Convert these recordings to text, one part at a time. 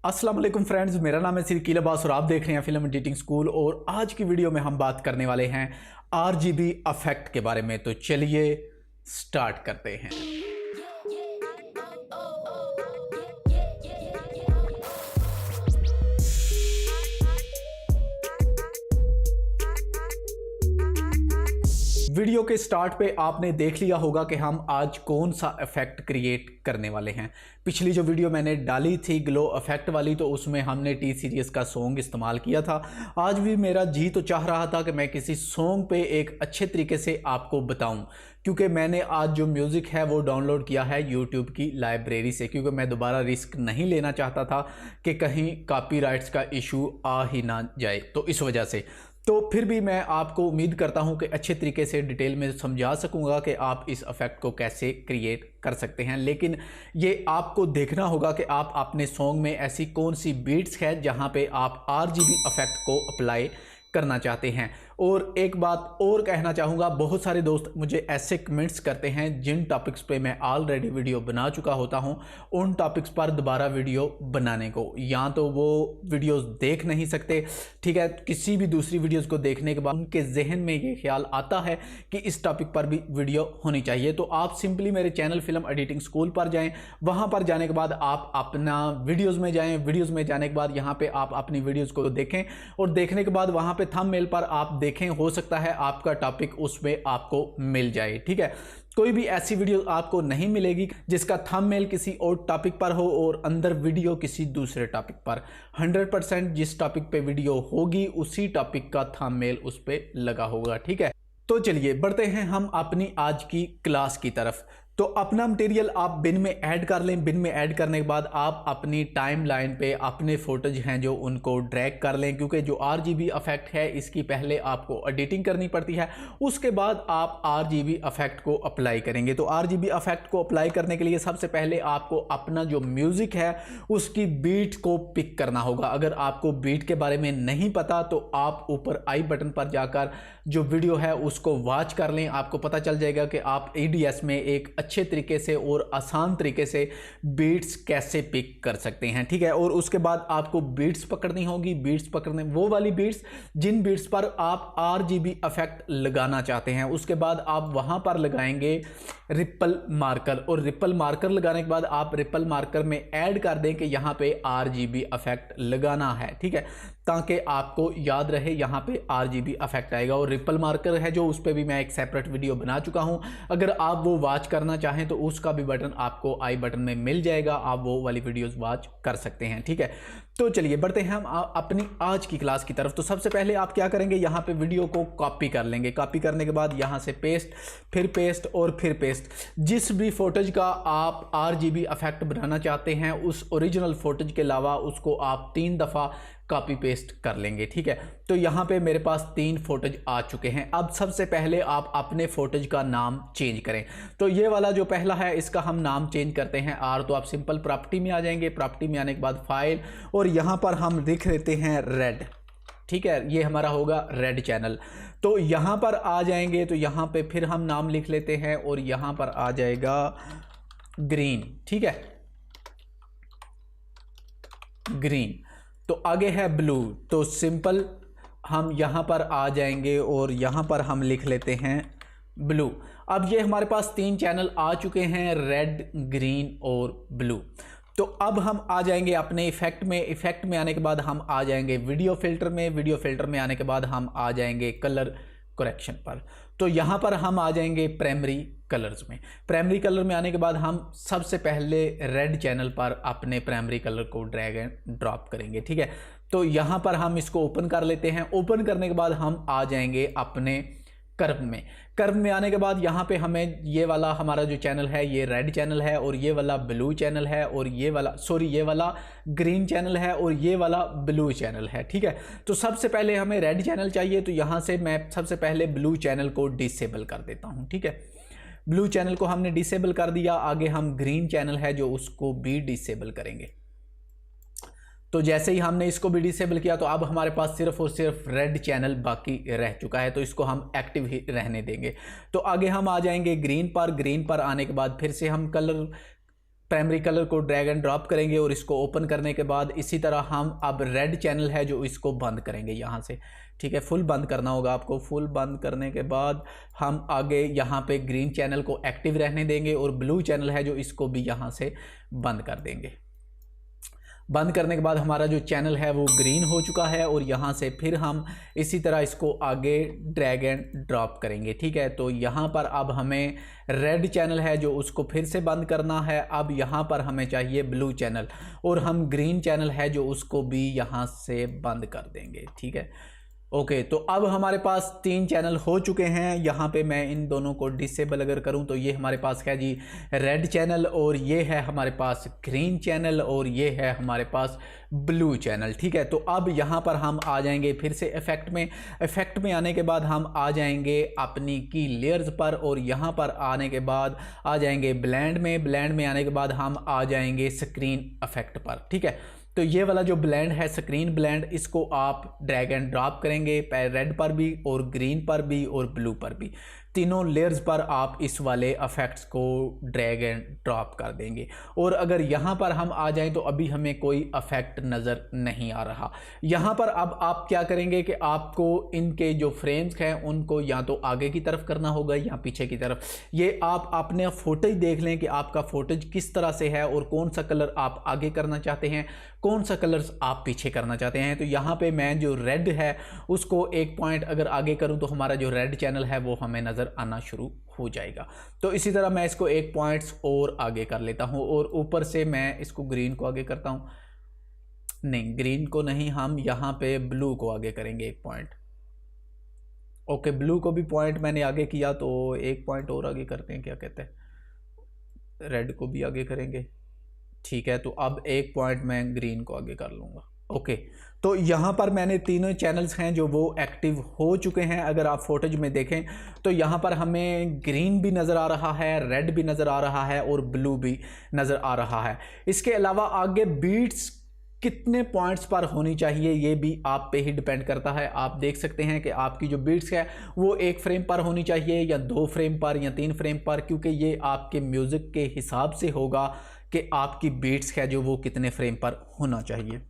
अस्सलाम वालेकुम फ्रेंड्स, मेरा नाम है सिरकील अब्बास और आप देख रहे हैं फिल्म एडिटिंग स्कूल। और आज की वीडियो में हम बात करने वाले हैं आरजीबी इफेक्ट के बारे में। तो चलिए स्टार्ट करते हैं। वीडियो के स्टार्ट पे आपने देख लिया होगा कि हम आज कौन सा इफेक्ट क्रिएट करने वाले हैं। पिछली जो वीडियो मैंने डाली थी ग्लो इफेक्ट वाली, तो उसमें हमने टी सीरीज़ का सॉन्ग इस्तेमाल किया था। आज भी मेरा जी तो चाह रहा था कि मैं किसी सॉन्ग पे एक अच्छे तरीके से आपको बताऊं, क्योंकि मैंने आज जो म्यूज़िक है वो डाउनलोड किया है यूट्यूब की लाइब्रेरी से, क्योंकि मैं दोबारा रिस्क नहीं लेना चाहता था कि कहीं कॉपीराइट्स का इशू आ ही ना जाए। तो इस वजह से तो फिर भी मैं आपको उम्मीद करता हूं कि अच्छे तरीके से डिटेल में समझा सकूंगा कि आप इस इफेक्ट को कैसे क्रिएट कर सकते हैं। लेकिन ये आपको देखना होगा कि आप अपने सॉन्ग में ऐसी कौन सी बीट्स है जहां पे आप आरजीबी इफेक्ट को अप्लाई करना चाहते हैं। और एक बात और कहना चाहूँगा, बहुत सारे दोस्त मुझे ऐसे कमेंट्स करते हैं जिन टॉपिक्स पे मैं ऑलरेडी वीडियो बना चुका होता हूं, उन टॉपिक्स पर दोबारा वीडियो बनाने को, या तो वो वीडियोस देख नहीं सकते, ठीक है। किसी भी दूसरी वीडियोस को देखने के बाद उनके जहन में ये ख्याल आता है कि इस टॉपिक पर भी वीडियो होनी चाहिए। तो आप सिंपली मेरे चैनल फिल्म एडिटिंग स्कूल पर जाएँ। वहाँ पर जाने के बाद आप अपना वीडियोज़ में जाएँ। वीडियोज़ में जाने के बाद यहाँ पर आप अपनी वीडियोज़ को देखें, और देखने के बाद वहाँ पर थंबनेल पर आप देखें, हो सकता है आपका टॉपिक उसमें आपको मिल जाए, ठीक है। कोई भी ऐसी वीडियो आपको नहीं मिलेगी जिसका थंबनेल किसी और टॉपिक पर हो और अंदर वीडियो किसी दूसरे टॉपिक पर। 100% जिस टॉपिक पे वीडियो होगी उसी टॉपिक का थंबनेल उस पे लगा होगा, ठीक है। तो चलिए बढ़ते हैं हम अपनी आज की क्लास की तरफ। तो अपना मटेरियल आप बिन में ऐड कर लें। बिन में ऐड करने के बाद आप अपनी टाइमलाइन पे अपने फोटोज हैं जो उनको ड्रैग कर लें, क्योंकि जो आरजीबी इफेक्ट है इसकी पहले आपको एडिटिंग करनी पड़ती है, उसके बाद आप आरजीबी इफेक्ट को अप्लाई करेंगे। तो आरजीबी इफेक्ट को अप्लाई करने के लिए सबसे पहले आपको अपना जो म्यूज़िक है उसकी बीट को पिक करना होगा। अगर आपको बीट के बारे में नहीं पता तो आप ऊपर आई बटन पर जाकर जो वीडियो है उसको वॉच कर लें। आपको पता चल जाएगा कि आप एडीएस में एक अच्छे तरीके से और आसान तरीके से बीट्स कैसे पिक कर सकते हैं, ठीक है। और उसके बाद आपको बीट्स पकड़नी होगी। बीट्स पकड़ने वो वाली बीट्स जिन बीट्स पर आप आरजीबी इफेक्ट लगाना चाहते हैं। उसके बाद आप वहां पर लगाएंगे रिपल मार्कर, और रिपल मार्कर लगाने के बाद आप रिपल मार्कर में ऐड कर दें कि यहां पे आरजीबी इफेक्ट लगाना है, ठीक है, ताकि आपको याद रहे यहां पे आरजीबी इफेक्ट आएगा। और रिपल मार्कर है जो, उस पर भी मैं एक सेपरेट वीडियो बना चुका हूं। अगर आप वो वॉच करना चाहें तो उसका भी बटन आपको आई बटन में मिल जाएगा, आप वो वाली वीडियोस वॉच कर सकते हैं, ठीक है। तो चलिए बढ़ते हैं हम अपनी आज की क्लास की तरफ। तो सबसे पहले आप क्या करेंगे, यहाँ पे वीडियो को कॉपी कर लेंगे। कॉपी करने के बाद यहाँ से पेस्ट, फिर पेस्ट और फिर पेस्ट। जिस भी फोटोज का आप आरजीबी इफेक्ट बनाना चाहते हैं उस ओरिजिनल फोटोज के अलावा उसको आप 3 दफ़ा कॉपी पेस्ट कर लेंगे, ठीक है। तो यहाँ पे मेरे पास 3 फोटोज आ चुके हैं। अब सबसे पहले आप अपने फोटोज का नाम चेंज करें। तो ये वाला जो पहला है इसका हम नाम चेंज करते हैं आर। तो आप सिंपल प्रॉपर्टी में आ जाएंगे। प्रॉपर्टी में आने के बाद फाइल, और यहाँ पर हम लिख देते हैं रेड, ठीक है। ये हमारा होगा रेड चैनल। तो यहाँ पर आ जाएंगे, तो यहाँ पे फिर हम नाम लिख लेते हैं, और यहाँ पर आ जाएगा ग्रीन, ठीक है, ग्रीन। तो आगे है ब्लू, तो सिंपल हम यहाँ पर आ जाएंगे और यहाँ पर हम लिख लेते हैं ब्लू। अब ये हमारे पास 3 चैनल आ चुके हैं, रेड, ग्रीन और ब्लू। तो अब हम आ जाएंगे अपने इफेक्ट में। इफेक्ट में आने के बाद हम आ जाएंगे वीडियो फिल्टर में। वीडियो फिल्टर में आने के बाद हम आ जाएंगे कलर करेक्शन पर। तो यहाँ पर हम आ जाएंगे प्राइमरी कलर्स में। प्राइमरी कलर में आने के बाद हम सबसे पहले रेड चैनल पर अपने प्राइमरी कलर को ड्रैग एंड ड्रॉप करेंगे, ठीक है। तो यहाँ पर हम इसको ओपन कर लेते हैं। ओपन करने के बाद हम आ जाएंगे अपने कर्व में। कर्व में आने के बाद यहाँ पे हमें ये वाला हमारा जो चैनल है ये रेड चैनल है, और ये वाला ब्लू चैनल है, और ये वाला ग्रीन चैनल है, और ये वाला ब्लू चैनल है, ठीक है। तो सबसे पहले हमें रेड चैनल चाहिए, तो यहाँ से मैं सबसे पहले ब्लू चैनल को डिसेबल कर देता हूँ, ठीक है। ब्लू चैनल को हमने डिसेबल कर दिया। आगे हम ग्रीन चैनल है जो उसको भी डिसेबल करेंगे। तो जैसे ही हमने इसको भी डिसेबल किया तो अब हमारे पास सिर्फ और सिर्फ रेड चैनल बाकी रह चुका है, तो इसको हम एक्टिव ही रहने देंगे। तो आगे हम आ जाएंगे ग्रीन पर। ग्रीन पर आने के बाद फिर से हम कलर प्राइमरी कलर को ड्रैग एंड ड्रॉप करेंगे और इसको ओपन करने के बाद इसी तरह हम अब रेड चैनल है जो इसको बंद करेंगे यहाँ से, ठीक है। फुल बंद करना होगा आपको। फुल बंद करने के बाद हम आगे यहाँ पे ग्रीन चैनल को एक्टिव रहने देंगे और ब्लू चैनल है जो इसको भी यहाँ से बंद कर देंगे। बंद करने के बाद हमारा जो चैनल है वो ग्रीन हो चुका है और यहाँ से फिर हम इसी तरह इसको आगे ड्रैग एंड ड्रॉप करेंगे, ठीक है। तो यहाँ पर अब हमें रेड चैनल है जो उसको फिर से बंद करना है। अब यहाँ पर हमें चाहिए ब्लू चैनल और हम ग्रीन चैनल है जो उसको भी यहाँ से बंद कर देंगे, ठीक है। ओके, तो अब हमारे पास 3 चैनल हो चुके हैं। यहाँ पे मैं इन दोनों को डिसेबल अगर करूँ तो ये हमारे पास है जी रेड चैनल और ये है हमारे पास ग्रीन चैनल और ये है हमारे पास ब्लू चैनल, ठीक है। तो अब यहाँ पर हम आ जाएंगे फिर से इफेक्ट में आने के बाद हम आ जाएंगे अपनी की लेयर्स पर और यहाँ पर आने के बाद आ जाएंगे ब्लेंड में आने के बाद हम आ जाएंगे स्क्रीन इफेक्ट पर, ठीक है। तो ये वाला जो ब्लेंड है स्क्रीन ब्लेंड, इसको आप ड्रैग एंड ड्रॉप करेंगे रेड पर भी और ग्रीन पर भी और ब्लू पर भी, तीनों लेयर्स पर आप इस वाले इफेक्ट्स को ड्रैग एंड ड्रॉप कर देंगे। और अगर यहाँ पर हम आ जाएं तो अभी हमें कोई इफेक्ट नज़र नहीं आ रहा। यहाँ पर अब आप क्या करेंगे कि आपको इनके जो फ्रेम्स हैं उनको या तो आगे की तरफ करना होगा या पीछे की तरफ। ये आप अपने फोटेज देख लें कि आपका फोटेज किस तरह से है और कौन सा कलर आप आगे करना चाहते हैं, कौन सा कलर्स आप पीछे करना चाहते हैं। तो यहाँ पे मैं जो रेड है उसको 1 पॉइंट अगर आगे करूँ तो हमारा जो रेड चैनल है वो हमें नज़र आना शुरू हो जाएगा। तो इसी तरह मैं इसको 1 पॉइंट्स और आगे कर लेता हूँ और ऊपर से मैं इसको ग्रीन को आगे करता हूँ। नहीं, ग्रीन को नहीं, हम यहाँ पे ब्लू को आगे करेंगे 1 पॉइंट। ओके, ब्लू को भी पॉइंट मैंने आगे किया तो 1 पॉइंट और आगे करते हैं, क्या कहते हैं। रेड को भी आगे करेंगे, ठीक है। तो अब 1 पॉइंट मैं ग्रीन को आगे कर लूँगा। ओके, तो यहाँ पर मैंने तीनों चैनल्स हैं जो वो एक्टिव हो चुके हैं। अगर आप फोटेज में देखें तो यहाँ पर हमें ग्रीन भी नज़र आ रहा है, रेड भी नज़र आ रहा है और ब्लू भी नज़र आ रहा है। इसके अलावा आगे बीट्स कितने पॉइंट्स पर होनी चाहिए ये भी आप पे ही डिपेंड करता है। आप देख सकते हैं कि आपकी जो बीट्स है वो 1 फ्रेम पर होनी चाहिए या 2 फ्रेम पर या 3 फ्रेम पर, क्योंकि ये आपके म्यूज़िक के हिसाब से होगा कि आपकी बीट्स है जो वो कितने फ्रेम पर होना चाहिए।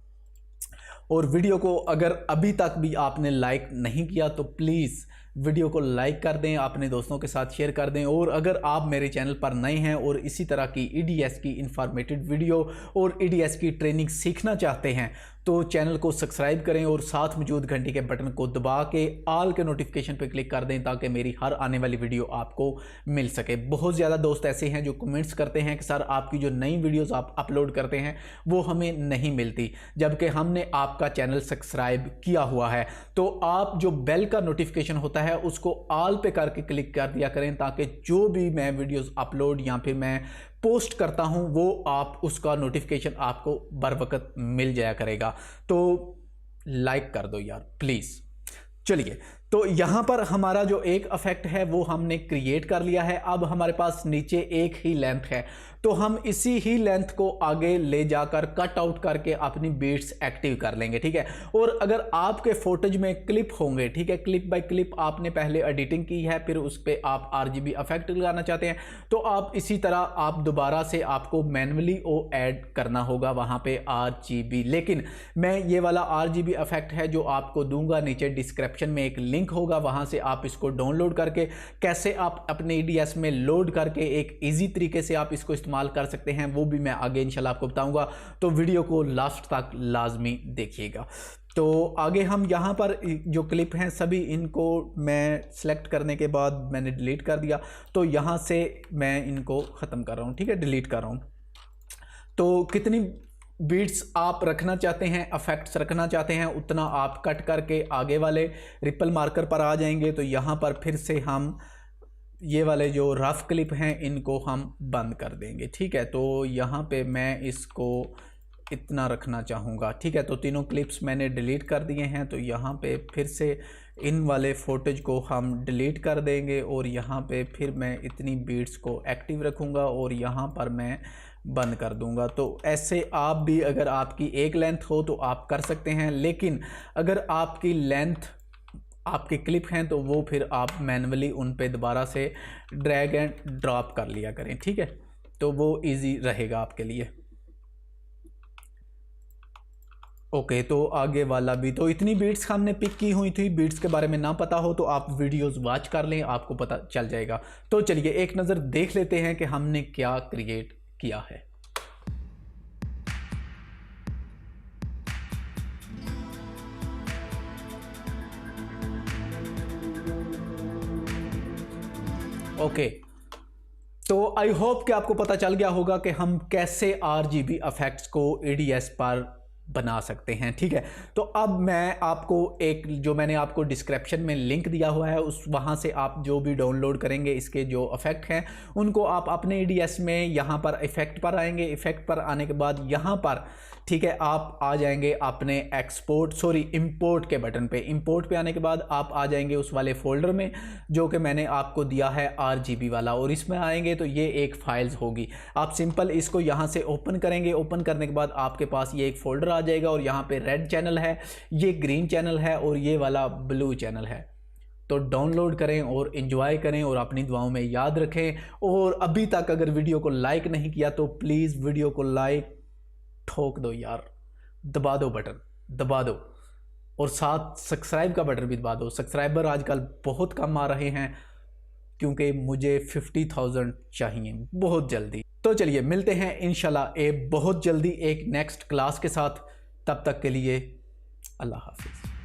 और वीडियो को अगर अभी तक भी आपने लाइक नहीं किया तो प्लीज़ वीडियो को लाइक कर दें, अपने दोस्तों के साथ शेयर कर दें। और अगर आप मेरे चैनल पर नए हैं और इसी तरह की EDS की इंफॉर्मेटिव वीडियो और EDS की ट्रेनिंग सीखना चाहते हैं तो चैनल को सब्सक्राइब करें और साथ मौजूद घंटी के बटन को दबा के ऑल के नोटिफिकेशन पे क्लिक कर दें ताकि मेरी हर आने वाली वीडियो आपको मिल सके। बहुत ज़्यादा दोस्त ऐसे हैं जो कमेंट्स करते हैं कि सर आपकी जो नई वीडियोस आप अपलोड करते हैं वो हमें नहीं मिलती, जबकि हमने आपका चैनल सब्सक्राइब किया हुआ है। तो आप जो बेल का नोटिफिकेशन होता है उसको ऑल पे करके क्लिक कर दिया करें ताकि जो भी मैं वीडियोज़ अपलोड या फिर मैं पोस्ट करता हूं वो आप उसका नोटिफिकेशन आपको बर वक्त मिल जाया करेगा। तो लाइक कर दो यार प्लीज़। चलिए, तो यहाँ पर हमारा जो एक इफेक्ट है वो हमने क्रिएट कर लिया है। अब हमारे पास नीचे एक ही लेंथ है तो हम इसी ही लेंथ को आगे ले जाकर कट आउट करके अपनी बीट्स एक्टिव कर लेंगे, ठीक है। और अगर आपके फोटेज में क्लिप होंगे, ठीक है, क्लिप बाय क्लिप आपने पहले एडिटिंग की है फिर उस पर आप RGB इफेक्ट लगाना चाहते हैं तो आप इसी तरह आप दोबारा से आपको मैन्युअली वो ऐड करना होगा वहाँ पे RGB। लेकिन मैं ये वाला RGB इफेक्ट है जो आपको दूंगा, नीचे डिस्क्रिप्शन में एक लिंक होगा, वहाँ से आप इसको डाउनलोड करके कैसे आप अपने EDS में लोड करके एक ईजी तरीके से आप इसको इस्तेमाल कर सकते हैं वो भी मैं आगे इंशाल्लाह आपको बताऊंगा। तो वीडियो को लास्ट तक लाजमी देखिएगा। तो आगे हम यहाँ पर जो क्लिप हैं सभी इनको मैं सेलेक्ट करने के बाद मैंने डिलीट कर दिया, तो यहाँ से मैं इनको ख़त्म कर रहा हूँ, ठीक है, डिलीट कर रहा हूँ। तो कितनी बीट्स आप रखना चाहते हैं, इफेक्ट्स रखना चाहते हैं, उतना आप कट करके आगे वाले रिपल मार्कर पर आ जाएंगे। तो यहाँ पर फिर से हम ये वाले जो रफ क्लिप हैं इनको हम बंद कर देंगे, ठीक है। तो यहाँ पे मैं इसको इतना रखना चाहूँगा, ठीक है। तो तीनों क्लिप्स मैंने डिलीट कर दिए हैं। तो यहाँ पे फिर से इन वाले फोटेज को हम डिलीट कर देंगे और यहाँ पे फिर मैं इतनी बीट्स को एक्टिव रखूँगा और यहाँ पर मैं बंद कर दूंगा। तो ऐसे आप भी अगर आपकी एक लेंथ हो तो आप कर सकते हैं, लेकिन अगर आपकी लेंथ आपके क्लिप हैं तो वो फिर आप मैन्युअली उन पे दोबारा से ड्रैग एंड ड्रॉप कर लिया करें, ठीक है। तो वो इजी रहेगा आपके लिए। ओके तो आगे वाला भी, तो इतनी बीट्स हमने पिक की हुई थी। बीट्स के बारे में ना पता हो तो आप वीडियोस वॉच कर लें, आपको पता चल जाएगा। तो चलिए एक नज़र देख लेते हैं कि हमने क्या क्रिएट किया है। ओके तो आई होप कि आपको पता चल गया होगा कि हम कैसे RGB इफेक्ट्स को ADS पर बना सकते हैं। ठीक है, तो अब मैं आपको एक, जो मैंने आपको डिस्क्रिप्शन में लिंक दिया हुआ है, उस वहाँ से आप जो भी डाउनलोड करेंगे इसके जो इफ़ेक्ट हैं उनको आप अपने ADS में यहाँ पर इफ़ेक्ट पर आएंगे। इफ़ेक्ट पर आने के बाद यहाँ पर, ठीक है, आप आ जाएंगे अपने इंपोर्ट के बटन पे। इंपोर्ट पे आने के बाद आप आ जाएंगे उस वाले फोल्डर में जो कि मैंने आपको दिया है RGB वाला, और इसमें आएंगे तो ये एक फाइल्स होगी। आप सिंपल इसको यहाँ से ओपन करेंगे। ओपन करने के बाद आपके पास ये एक फोल्डर आ जाएगा और यहाँ पे रेड चैनल है, ये ग्रीन चैनल है और ये वाला ब्लू चैनल है। तो डाउनलोड करें और एंजॉय करें और अपनी दुआओं में याद रखें। और अभी तक अगर वीडियो को लाइक नहीं किया तो प्लीज़ वीडियो को लाइक ठोक दो यार, दबा दो, बटन दबा दो, और साथ सब्सक्राइब का बटन भी दबा दो। सब्सक्राइबर आजकल बहुत कम आ रहे हैं क्योंकि मुझे 50,000 चाहिए बहुत जल्दी। तो चलिए मिलते हैं इंशाल्लाह बहुत जल्दी एक नेक्स्ट क्लास के साथ। तब तक के लिए अल्लाह हाफिज़।